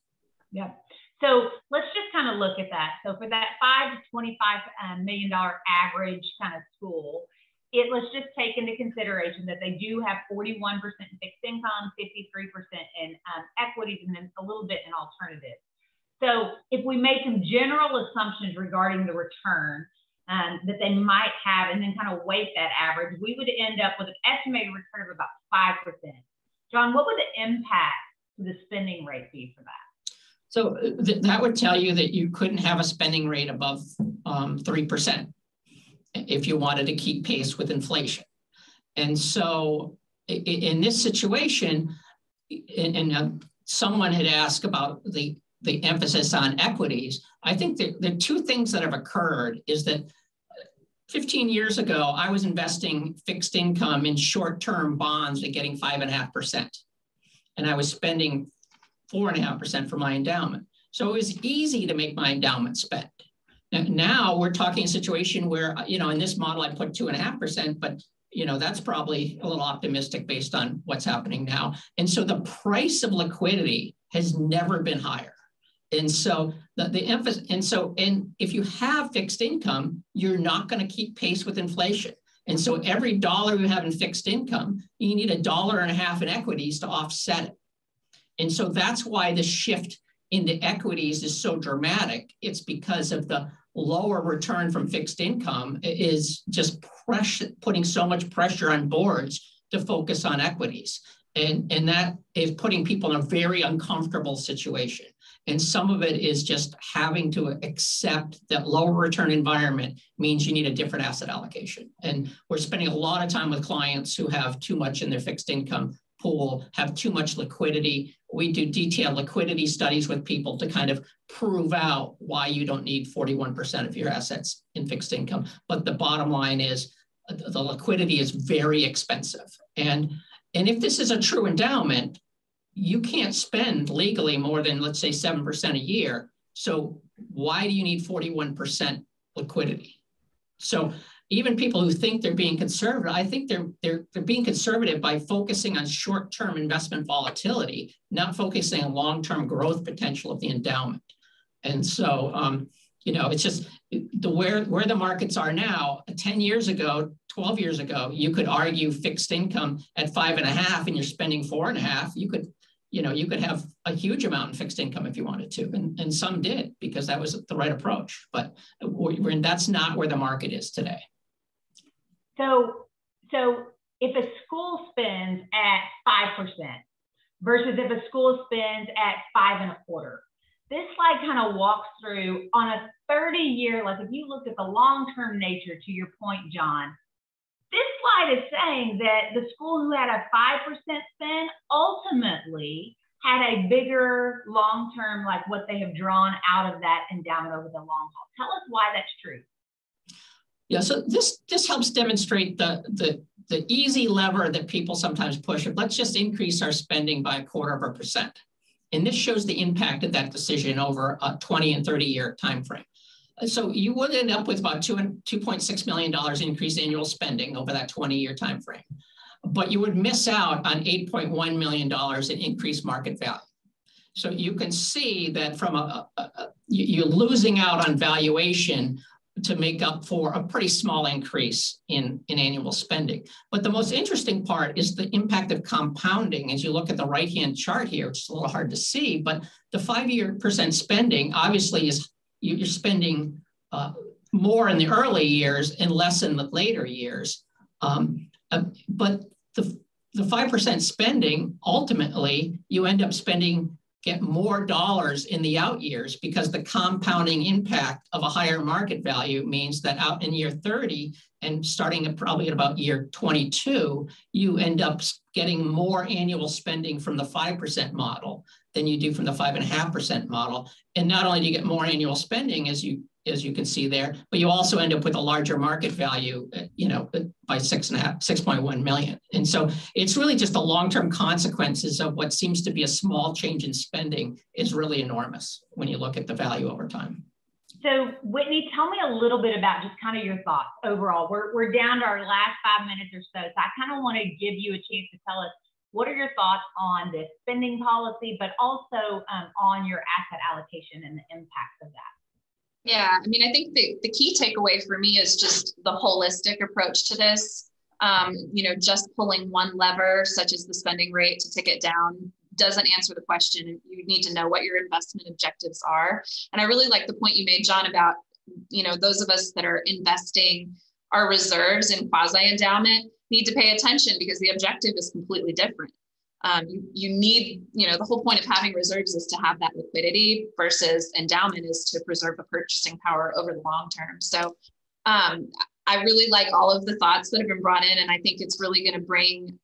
Yeah. So let's just kind of look at that. So for that $5 to $25 million average kind of school, let's just take into consideration that they do have 41% in fixed income, 53% in equities, and then a little bit in alternatives. So if we make some general assumptions regarding the return that they might have, and then kind of weight that average, we would end up with an estimated return of about 5%. John, what would the impact to the spending rate be for that? So that would tell you that you couldn't have a spending rate above 3%. If you wanted to keep pace with inflation. And so in this situation, someone had asked about the emphasis on equities. I think that the two things that have occurred is that 15 years ago, I was investing fixed income in short-term bonds and getting 5.5%. And I was spending 4.5% for my endowment. So it was easy to make my endowment spend. Now we're talking a situation where, in this model, I put 2.5%, but, that's probably a little optimistic based on what's happening now. And so the price of liquidity has never been higher. And so the emphasis, and if you have fixed income, you're not going to keep pace with inflation. And so every dollar you have in fixed income, you need $1.50 in equities to offset it. And so that's why the shift into equities is so dramatic. It's because of the lower return from fixed income is just putting so much pressure on boards to focus on equities. And that is putting people in a very uncomfortable situation. And some of it is just having to accept that lower return environment means you need a different asset allocation. And we're spending a lot of time with clients who have too much in their fixed income pool, have too much liquidity. We do detailed liquidity studies with people to kind of prove out why you don't need 41% of your assets in fixed income. But the bottom line is the liquidity is very expensive. And if this is a true endowment, you can't spend legally more than, let's say, 7% a year. So why do you need 41% liquidity? So even people who think they're being conservative, I think they're being conservative by focusing on short-term investment volatility, not focusing on long-term growth potential of the endowment. And so, it's just where the markets are now. 10 years ago, 12 years ago, you could argue fixed income at 5.5 and you're spending 4.5. You could have a huge amount in fixed income if you wanted to, and some did because that was the right approach. But that's not where the market is today. So if a school spends at 5% versus if a school spends at 5.25%, this slide kind of walks through on a 30-year, like if you looked at the long-term nature, to your point, John, this slide is saying that the school who had a 5% spend ultimately had a bigger long-term, like what they have drawn out of that endowment over the long haul. Tell us why that's true. Yeah, so this helps demonstrate the easy lever that people sometimes push. Let's just increase our spending by 0.25%. And this shows the impact of that decision over a 20 and 30-year time frame. So you would end up with about $2.6 million increased annual spending over that 20-year time frame. But you would miss out on $8.1 million in increased market value. So you can see that from you're losing out on valuation to make up for a pretty small increase in annual spending. But the most interesting part is the impact of compounding. As you look at the right-hand chart here, which is a little hard to see, but the 5-year % spending obviously is you're spending more in the early years and less in the later years. But the 5% spending, ultimately, you end up get more dollars in the out years because the compounding impact of a higher market value means that out in year 30 and starting probably at about year 22, you end up getting more annual spending from the 5% model than you do from the 5.5% model. And not only do you get more annual spending, as you can see there, but you also end up with a larger market value, by 6.1 million. And so it's really just the long-term consequences of what seems to be a small change in spending is really enormous when you look at the value over time. So Whitney, tell me a little bit about just kind of your thoughts overall. We're down to our last 5 minutes or so. So I kind of want to give you a chance to tell us what are your thoughts on this spending policy, but also on your asset allocation and the impacts of that. Yeah, I mean, I think the key takeaway for me is just the holistic approach to this. Just pulling one lever, such as the spending rate, to tick it down doesn't answer the question. You need to know what your investment objectives are. And I really like the point you made, John, about, those of us that are investing our reserves in quasi-endowment need to pay attention because the objective is completely different. You need, the whole point of having reserves is to have that liquidity versus endowment is to preserve the purchasing power over the long term. So I really like all of the thoughts that have been brought in, and I think it's really going to bring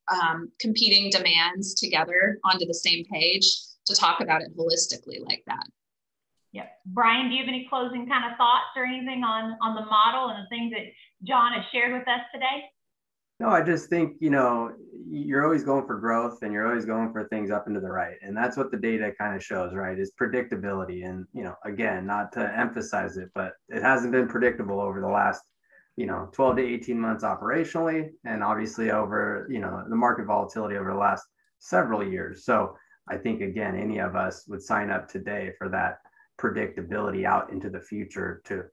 competing demands together onto the same page to talk about it holistically like that. Yep. Brian, do you have any closing kind of thoughts or anything on the model and the things that John has shared with us today? No, I just think, you're always going for growth and you're always going for things up and to the right. And that's what the data kind of shows, right? Is predictability. And, again, not to emphasize it, but it hasn't been predictable over the last, 12 to 18 months operationally. And obviously over, the market volatility over the last several years. So I think, again, any of us would sign up today for that predictability out into the future to,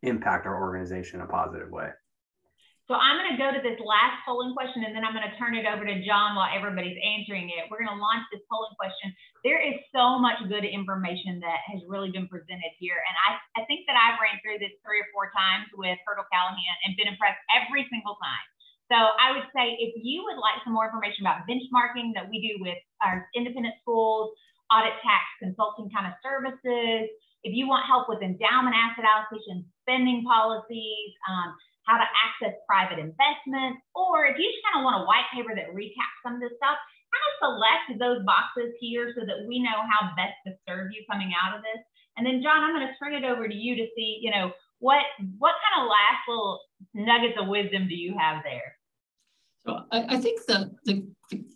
impact our organization in a positive way. So I'm going to go to this last polling question, and then I'm going to turn it over to John while everybody's answering it. We're going to launch this polling question. There is so much good information that has really been presented here. And I think that I've ran through this 3 or 4 times with Hertel Callahan and been impressed every single time. So I would say if you would like some more information about benchmarking that we do with our independent schools, audit, tax, consulting kind of services, if you want help with endowment asset allocation, spending policies, how to access private investments, or if you just kind of want a white paper that recaps some of this stuff, kind of select those boxes here so that we know how best to serve you coming out of this. And then John, I'm going to turn it over to you to see, what kind of last little nuggets of wisdom do you have there? So I think the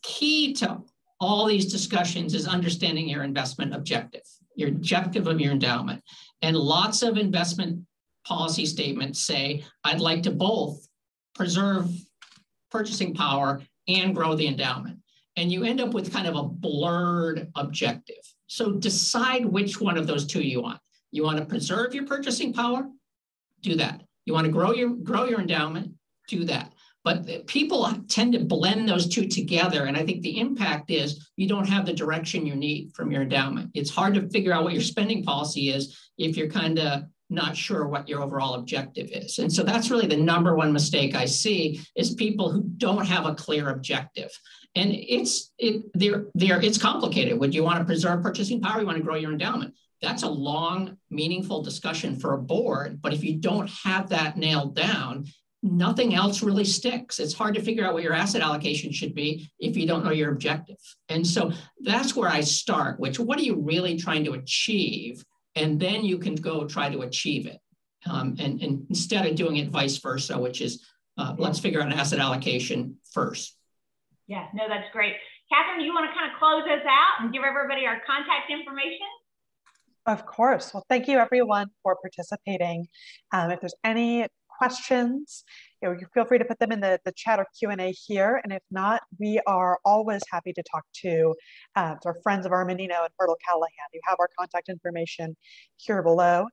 key to all these discussions is understanding your investment objective, your objective of your endowment. And lots of investment policy statements say, I'd like to both preserve purchasing power and grow the endowment. And you end up with kind of a blurred objective. So decide which one of those two you want. You want to preserve your purchasing power? Do that. You want to grow your endowment? Do that. But people tend to blend those two together. And I think the impact is you don't have the direction you need from your endowment. It's hard to figure out what your spending policy is if you're kind of not sure what your overall objective is. And so that's really the number one mistake I see is people who don't have a clear objective. And it's complicated. Would you want to preserve purchasing power? You want to grow your endowment? That's a long, meaningful discussion for a board. But if you don't have that nailed down, nothing else really sticks. It's hard to figure out what your asset allocation should be if you don't know your objective. And so that's where I start, which what are you really trying to achieve? And then you can go try to achieve it. And instead of doing it vice versa, which is let's figure out an asset allocation first. Yeah, no, that's great. Catherine, you want to kind of close us out and give everybody our contact information? Of course. Well, thank you everyone for participating. If there's any questions, you feel free to put them in the chat or Q&A here. And if not, we are always happy to talk to our friends of Armanino and Myrtle Callahan. You have our contact information here below.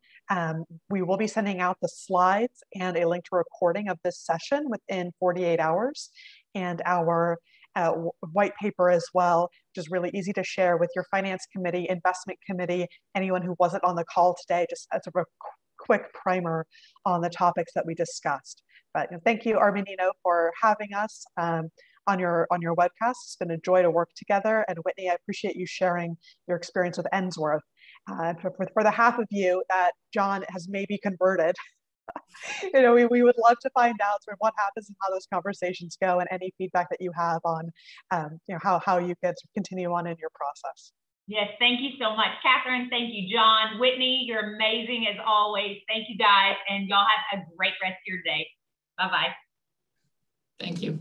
We will be sending out the slides and a link to a recording of this session within 48 hours. And our white paper as well, which is really easy to share with your finance committee, investment committee, anyone who wasn't on the call today, just as a quick primer on the topics that we discussed. But thank you, Armanino, for having us on your webcast. It's been a joy to work together. And Whitney, I appreciate you sharing your experience with Ensworth. For the half of you that John has maybe converted, we would love to find out sort of what happens and how those conversations go, and any feedback that you have on how you could continue on in your process. Yes, thank you so much, Catherine. Thank you, John. Whitney, you're amazing as always. Thank you guys, and y'all have a great rest of your day. Bye-bye. Thank you.